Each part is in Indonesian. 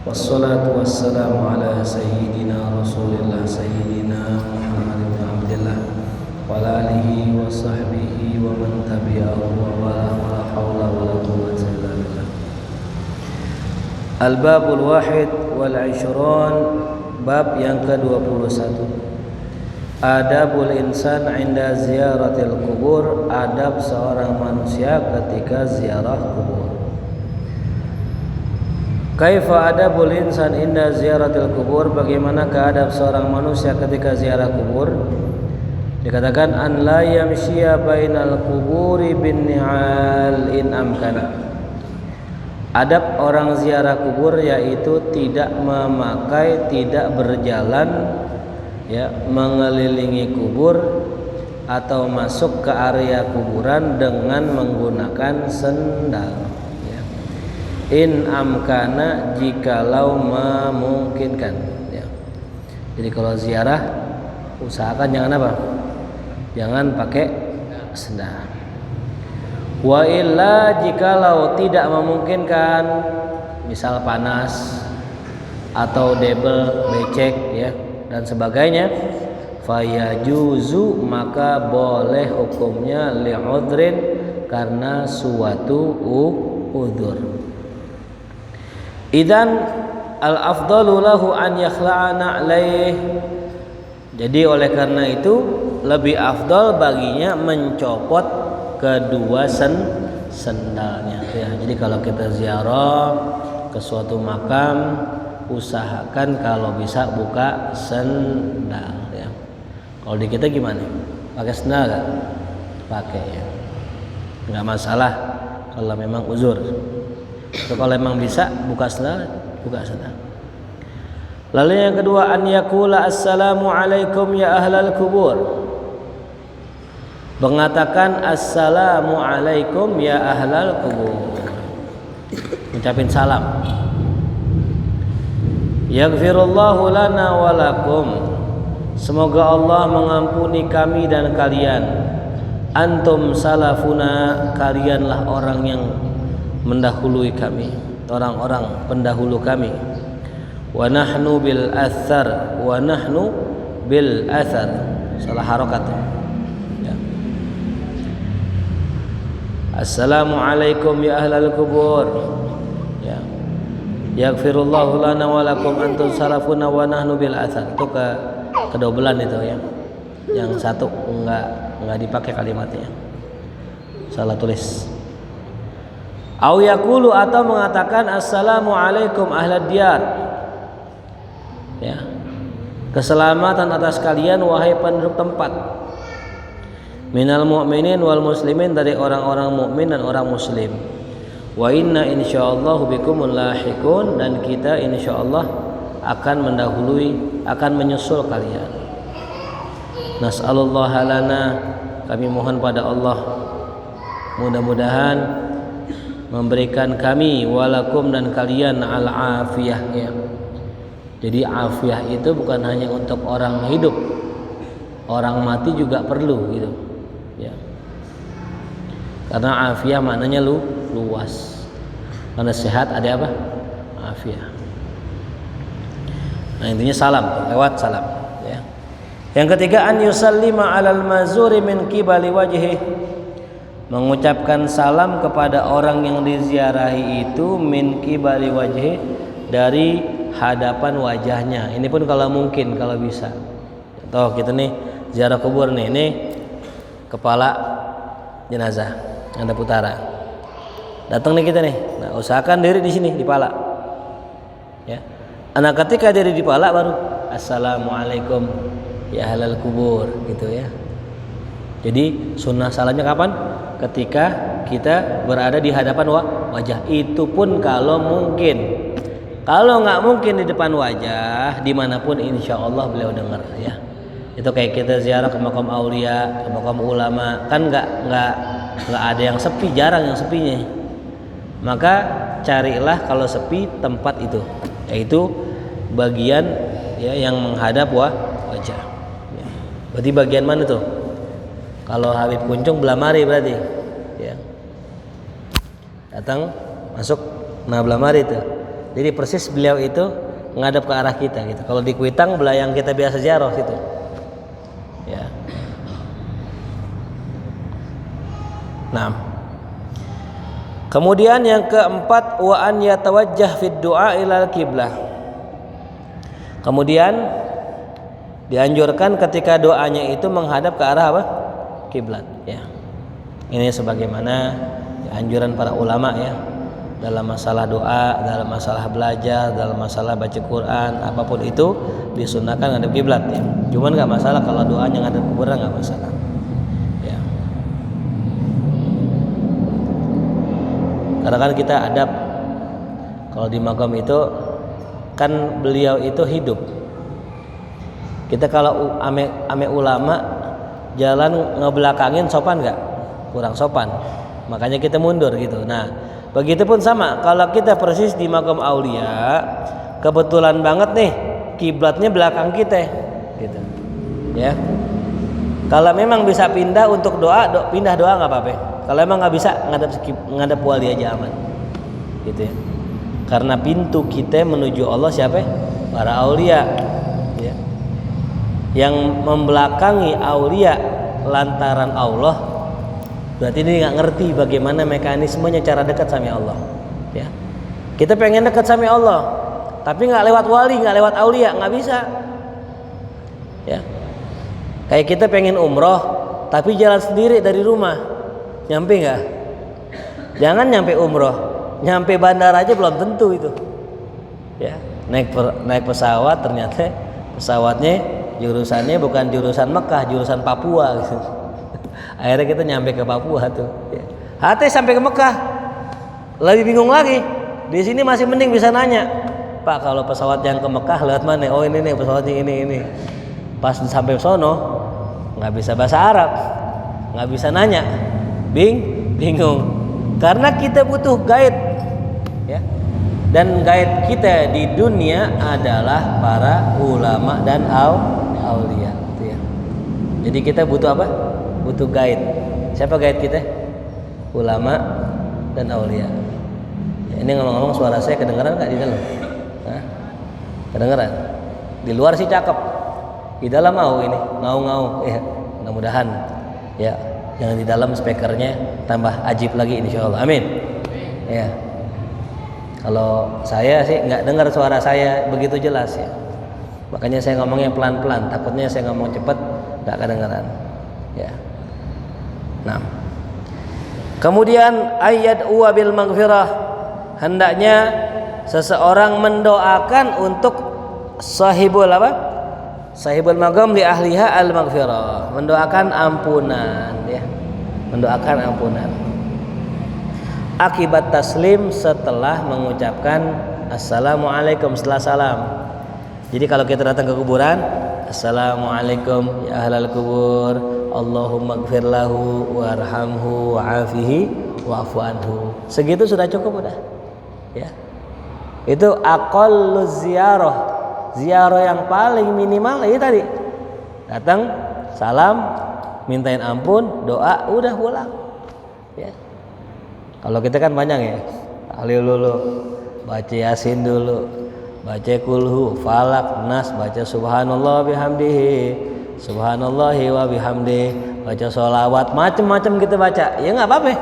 Wassalatu wassalamu ala sayyidina Rasulillah sayyidina Muhammad bin Abdullah wa ala alihi wa sahbihi wa man tabi'ahu wa la hawla wa la quwwata illa billah. Al-babul wahid wal 20, bab yang ke-21. Adabul insan 'inda ziyaratil kubur, adab seorang manusia ketika ziarah kubur. Kaifa adabul insan inda ziyaratil kubur, bagaimana keadab seorang manusia ketika ziarah kubur? Dikatakan an la yamshiya bainal kuburi bin ni'al in amkana. Adab orang ziarah kubur yaitu tidak memakai, tidak berjalan mengelilingi kubur atau masuk ke area kuburan dengan menggunakan sendal. In amkana, jikalau memungkinkan. Jadi kalau ziarah usahakan jangan apa? Jangan pakai sendal. Wa illa, jikalau tidak memungkinkan, misal panas atau debel, becek dan sebagainya, fayajuzu, maka boleh hukumnya li'udrin, karena suatu udzur. Idan al-afdalu lahu an yakhla'a na'laih. Jadi oleh karena itu lebih afdal baginya mencopot kedua sendalnya. Jadi kalau kita ziarah ke suatu makam, usahakan kalau bisa buka sendal. Kalau di kita gimana? Pakai sendal nggak? Pakai nggak masalah kalau memang uzur. So, kalau memang bisa buka sendal, buka sendal. Lalu yang kedua, an yaqula assalamu alaikum ya ahlal kubur. Mengatakan assalamu alaikum ya ahlal kubur. Ucapin salam. Yaghfirullahu lana wa lakum. Semoga Allah mengampuni kami dan kalian. Antum salafuna, kalianlah orang yang mendahului kami, orang-orang pendahulu kami. Wa nahnu bil athar, wa nahnu bil athar, salah harokat. Assalamu alaikum ya ahlal kubur. Yaghfirullahu lana wa lakum antum salafuna wa nahnu bil athar. Itu kedobelan itu Yang satu enggak dipakai kalimatnya. Salah tulis. Au yaqulu, atau mengatakan assalamu alaikum ahlad diyar. Keselamatan atas kalian wahai penduduk tempat. Minal mu'minin wal muslimin, dari orang-orang mukmin dan orang muslim. Wa inna insyaallahu bikumul lahiqun, dan kita insyaallah akan mendahului, akan menyusul kalian. Nas'alullaha lana, kami mohon pada Allah mudah-mudahan memberikan kami walakum dan kalian al-afiyah. Jadi afiyah itu bukan hanya untuk orang hidup, orang mati juga perlu gitu. Karena afiyah maknanya luas. Karena sehat ada apa? Afiyah. Nah intinya salam, lewat salam. Yang ketiga, an yusallima alal mazuri min qibali wajhi. Mengucapkan salam kepada orang yang diziarahi itu min qibali wajhi, dari hadapan wajahnya. Ini pun kalau mungkin, kalau bisa. Contoh kita nih ziarah kubur nih, ini kepala jenazah ada putaran. Datang nih kita nih. Nah, usahakan diri di sini di pala. Anak ketika diri di pala baru assalamualaikum ya ahlal kubur gitu ya. Jadi sunnah salamnya kapan? Ketika kita berada di hadapan wajah. Itu pun kalau mungkin. Kalau nggak mungkin di depan wajah, dimanapun insya Allah beliau dengar Itu kayak kita ziarah ke makam aulia, ke makam ulama, kan nggak ada yang sepi, jarang yang sepinya. Maka carilah kalau sepi tempat itu, yaitu bagian yang menghadap wajah. Berarti bagian mana tuh? Kalau Habib Kuncung belah mari berarti. Datang masuk belah mari tuh. Jadi persis beliau itu ngadap ke arah kita gitu. Kalau di Kuitang belayang kita biasa ziarah situ. Ya. Nah. Kemudian yang keempat, wa an yatawajjah fid du'a ilal qiblah. Kemudian dianjurkan ketika doanya itu menghadap ke arah apa? Kiblat, ya. Ini sebagaimana anjuran para ulama ya, dalam masalah doa, dalam masalah belajar, dalam masalah baca Quran, apapun itu disunahkan ngadep kiblat ya. Cuman nggak masalah kalau doanya ngadep kuburan, nggak masalah. Ya. Karena kan kita adab kalau di makam itu kan beliau itu hidup. Kita kalau ame ulama jalan ngebelakangin sopan nggak? Kurang sopan. Makanya kita mundur gitu. Nah, begitupun sama kalau kita persis di makam aulia, kebetulan banget nih kiblatnya belakang kita, gitu. Ya. Kalau memang bisa pindah untuk doa, pindah doa nggak apa-apa. Kalau emang nggak bisa ngadap wali aja aman, gitu ya. Karena pintu kita menuju Allah siapa? Para aulia, ya. Yang membelakangi aulia lantaran Allah, berarti ini nggak ngerti bagaimana mekanismenya cara dekat sama Allah. Ya, kita pengen dekat sama Allah, tapi nggak lewat wali, nggak lewat aulia, nggak bisa. Ya, kayak kita pengen umroh, tapi jalan sendiri dari rumah, nyampe nggak? Jangan nyampe umroh, nyampe bandara aja belum tentu itu. Ya, naik pesawat ternyata pesawatnya jurusannya bukan jurusan Mekah, jurusan Papua gitu. Akhirnya kita nyampe ke Papua tuh. Ya. Hati sampai ke Mekah, lebih bingung lagi. Di sini masih mending bisa nanya, Pak kalau pesawat yang ke Mekah lewat mana? Oh ini nih pesawatnya ini. Pas sampai sono nggak bisa bahasa Arab, nggak bisa nanya, bingung. Karena kita butuh guide, ya. Dan guide kita di dunia adalah para ulama dan aulia. Gitu ya. Jadi kita butuh apa? Butuh guide. Siapa guide kita? Ulama dan aulia. Ya, ini ngomong-ngomong suara saya kedengaran nggak di dalam? Hah? Kedengaran? Di luar sih cakep. Di dalam mau ini ngau-ngau. Ya, mudah-mudahan. Ya, jangan di dalam speakernya tambah ajib lagi insyaallah. Amin. Ya. Kalau saya sih nggak dengar suara saya begitu jelas ya. Makanya saya ngomongnya pelan-pelan. Takutnya saya ngomong cepat nggak kedengaran. Ya. Nah. Kemudian ayat bil maghfirah, hendaknya seseorang mendoakan untuk sahibul apa? Sahibul magam li ahliha al maghfirah, mendoakan ampunan ya. Mendoakan ampunan. Akibat taslim setelah mengucapkan assalamualaikum setelah salam. Jadi kalau kita datang ke kuburan, assalamualaikum ya ahlal kubur, Allahumma gfir lahu warhamhu wa'afihi wa'fu anhu. Segitu sudah cukup udah. Ya. Itu aqallu ziarah. Ziarah yang paling minimal ini tadi. Datang, salam, mintain ampun, doa, udah pulang. Ya. Kalau kita kan banyak ya. Tahlil dulu, baca Yasin dulu, baca kulhu, falak, nas, baca subhanallah bihamdihi, subhanallahi wa bihamdihi, baca sholawat, macam-macam kita baca. Ya nggak apa-apa,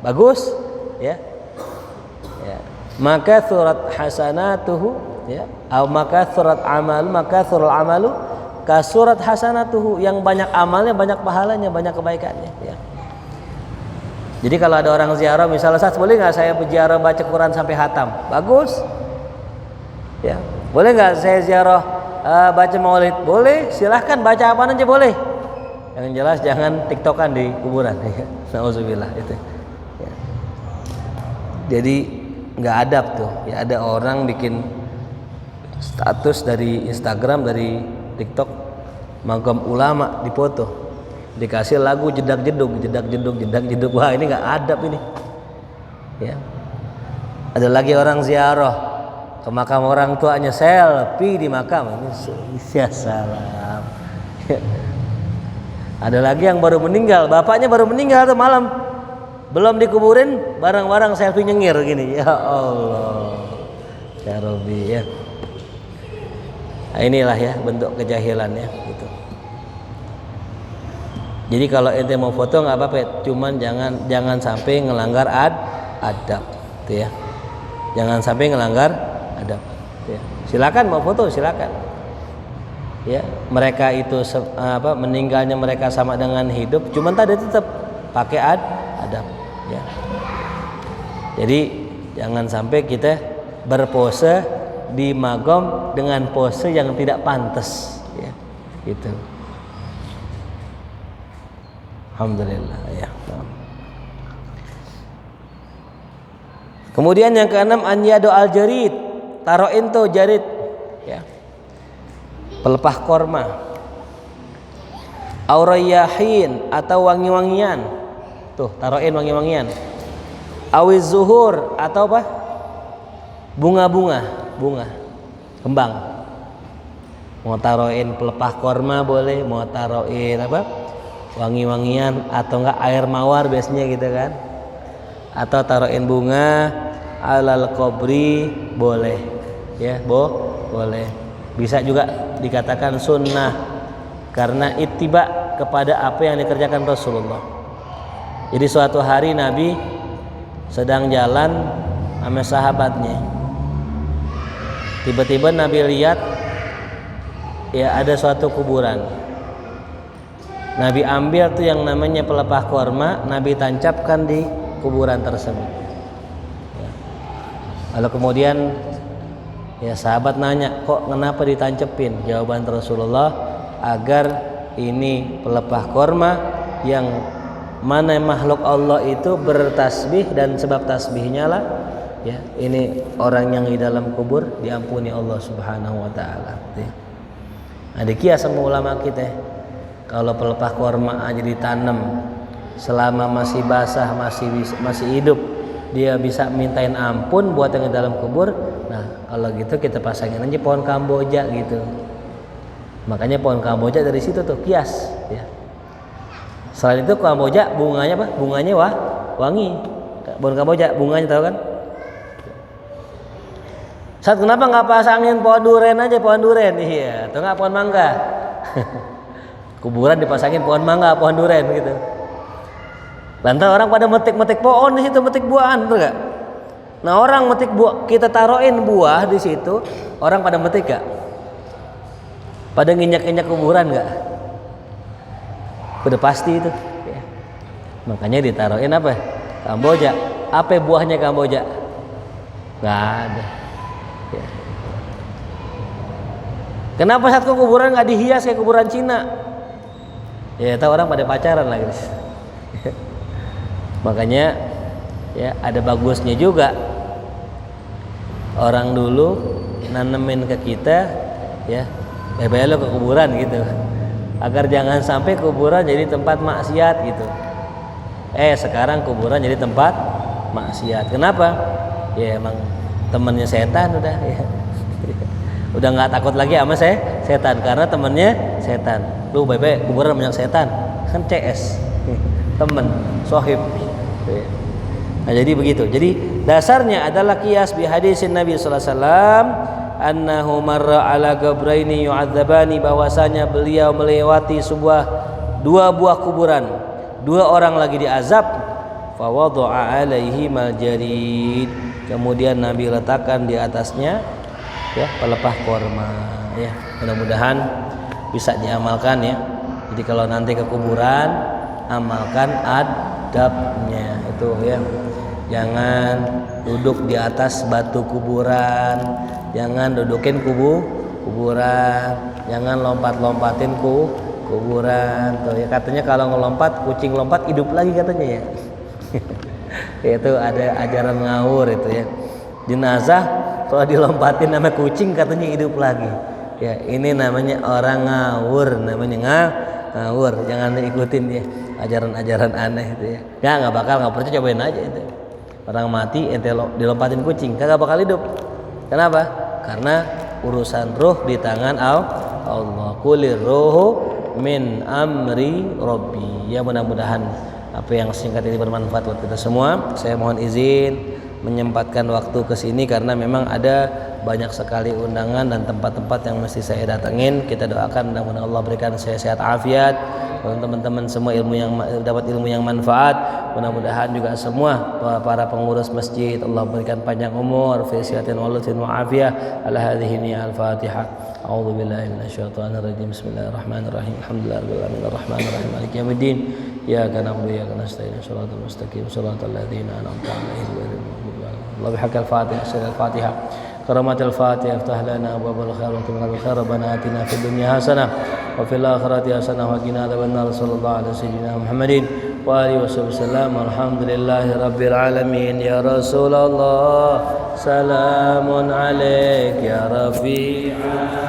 bagus, ya. Ya. Maka surat hasanatuhu, ya. Maka surat amal, maka surat amalu, kasurat hasanatuhu, yang banyak amalnya, banyak pahalanya, banyak kebaikannya. Ya. Jadi kalau ada orang ziarah, misalnya Ustaz, boleh nggak saya ziarah baca Quran sampai hatam? Bagus. Ya, boleh nggak saya ziarah baca maulid? Boleh, silahkan baca apa aja boleh. Yang jelas jangan tiktokan di kuburan. Nauzubillah itu. Ya. Jadi nggak adab tuh. Ya ada orang bikin status dari Instagram, dari TikTok, makam ulama dipoto. Dikasih lagu jedak jeduk, wah ini nggak adab ini. Ya. Ada lagi orang ziarah ke makam orang tuanya, selfie di makam, ini ya salam. Ya. Ada lagi yang baru meninggal, bapaknya baru meninggal tuh malam, belum dikuburin, barang-barang selfie nyengir gini. Ya Allah, ya Rabbi ya. Nah, inilah ya bentuk kejahilannya gitu. Jadi kalau ente mau foto nggak apa-apa, cuman jangan sampai ngelanggar adab, gitu ya. Jangan sampai ngelanggar adab. Ya. Silakan mau foto silakan. Ya, mereka itu meninggalnya mereka sama dengan hidup, cuman tadi tetap pakai adab. Ya. Jadi jangan sampai kita berpose di magom dengan pose yang tidak pantas. Ya, gitu. Alhamdulillah ya. Kemudian yang keenam anyado al jarid, taroin tuh jarid ya. Pelepah korma. Aurayahin atau wangi-wangian. Tuh, taroin wangi-wangian. Awiz zuhur atau apa? Bunga-bunga, bunga. Kembang. Mau taroin pelepah korma boleh, mau taroin apa? Wangi-wangian atau enggak air mawar biasanya gitu kan, atau taruhin bunga alal qabri boleh ya, boleh, bisa juga dikatakan sunnah karena ittiba kepada apa yang dikerjakan Rasulullah. Jadi suatu hari Nabi sedang jalan sama sahabatnya, tiba-tiba Nabi lihat ya ada suatu kuburan. Nabi ambil tuh yang namanya pelepah korma, Nabi tancapkan di kuburan tersebut. Ya. Lalu kemudian ya sahabat nanya, kok kenapa ditancepin? Jawaban Rasulullah, agar ini pelepah korma yang mana makhluk Allah itu bertasbih dan sebab tasbihnya lah ya ini orang yang di dalam kubur diampuni Allah Subhanahu wa taala. Ya. Nah, dikias sama ulama kita. Kalau pelepah korma aja ditanam selama masih basah, masih hidup, dia bisa mintain ampun buat yang di dalam kubur. Nah, kalau gitu kita pasangin aja pohon kamboja gitu. Makanya pohon kamboja dari situ tuh kias ya. Selain itu kamboja bunganya apa? Bunganya wangi. Pohon kamboja bunganya tahu kan? Saat kenapa nggak pasangin pohon duren aja, pohon duren? Iya, atau nggak pohon mangga? Kuburan dipasangin pohon mangga, pohon duren gitu. Lantas orang pada metik pohon di situ, metik buahan, betul gak? Nah orang metik buah, kita taruhin buah di situ, orang pada metik gak? Pada nginjak-nginjak kuburan gak? Udah pasti itu. Ya. Makanya ditaruhin apa? Kamboja. Apa buahnya kamboja? Gak ada. Ya. Kenapa satu kuburan gak dihias kayak kuburan Cina? Ya tahu orang pada pacaran lagi. Makanya ya ada bagusnya juga orang dulu nanemin ke kita ya lo ke kuburan gitu, agar jangan sampai kuburan jadi tempat maksiat gitu. Sekarang kuburan jadi tempat maksiat. Kenapa? Ya emang temennya setan udah ya. Udah nggak takut lagi sama setan karena temennya setan. Lu bebe kuburan banyak setan kan CS temen sohib. Nah jadi begitu. Jadi dasarnya adalah qiyas bi hadisin Nabi sallallahu alaihi wasallam annahu marra ala qabraini yu'adzabani, bahwasanya beliau melewati dua buah kuburan, dua orang lagi diazab. Fa wada'a alaihi mal jarid, kemudian Nabi letakkan di atasnya ya pelepah korma ya. Mudah-mudahan bisa diamalkan ya. Jadi kalau nanti ke kuburan amalkan adabnya itu ya. Jangan duduk di atas batu kuburan, jangan dudukin kuburan, jangan lompat-lompatin kuburan tuh ya. Katanya kalau ngelompat kucing lompat hidup lagi katanya ya. Itu ada ajaran ngawur itu ya. Jenazah kalau dilompatin sama kucing katanya hidup lagi. Ya, ini namanya orang ngawur, namanya ngawur. Jangan diikutin ya ajaran-ajaran aneh itu ya. Nggak bakal, nggak percaya, cobain aja itu. Orang mati ente dilompatin kucing, kagak bakal hidup. Kenapa? Karena urusan ruh di tangan Allah. Qulir ruhu min amri rabbi. Ya mudah-mudahan apa yang singkat ini bermanfaat buat kita semua. Saya mohon izin menyempatkan waktu ke sini karena memang ada banyak sekali undangan dan tempat-tempat yang mesti saya datengin. Kita doakan mudah-mudahan Allah berikan saya sehat afiat, teman-teman semua dapat ilmu yang manfaat. Mudah-mudahan juga semua para pengurus masjid Allah berikan panjang umur, fi sihatin wa afiyah. Ala hadhihi al-Fatihah. A'udzu billahi minasyaitonir rajim. Bismillahirrahmanirrahim. Alhamdulillahirabbil alamin arrahmanir rahim maliki yaumiddin. Iyyaka na'budu wa iyyaka nasta'in. Shiratal mustaqim. Shiratal ladzina an'amta 'alaihim ghairil maghdubi 'alaihim. Allah bihaqqil Fatihah. Surah Al-Fatihah. Karamatul Fatihah. Iftah lana abwaabal khair wa qina bil khair. Rabbana atina fid dunya hasanah wa fil akhirati hasanah wa qina adzabannar. Sallallahu alaihi wasallam Muhammadin wa alihi wasallam. Alhamdulillahirabbil alamin. Ya Rasulullah, salamun alaik ya Rafi'a.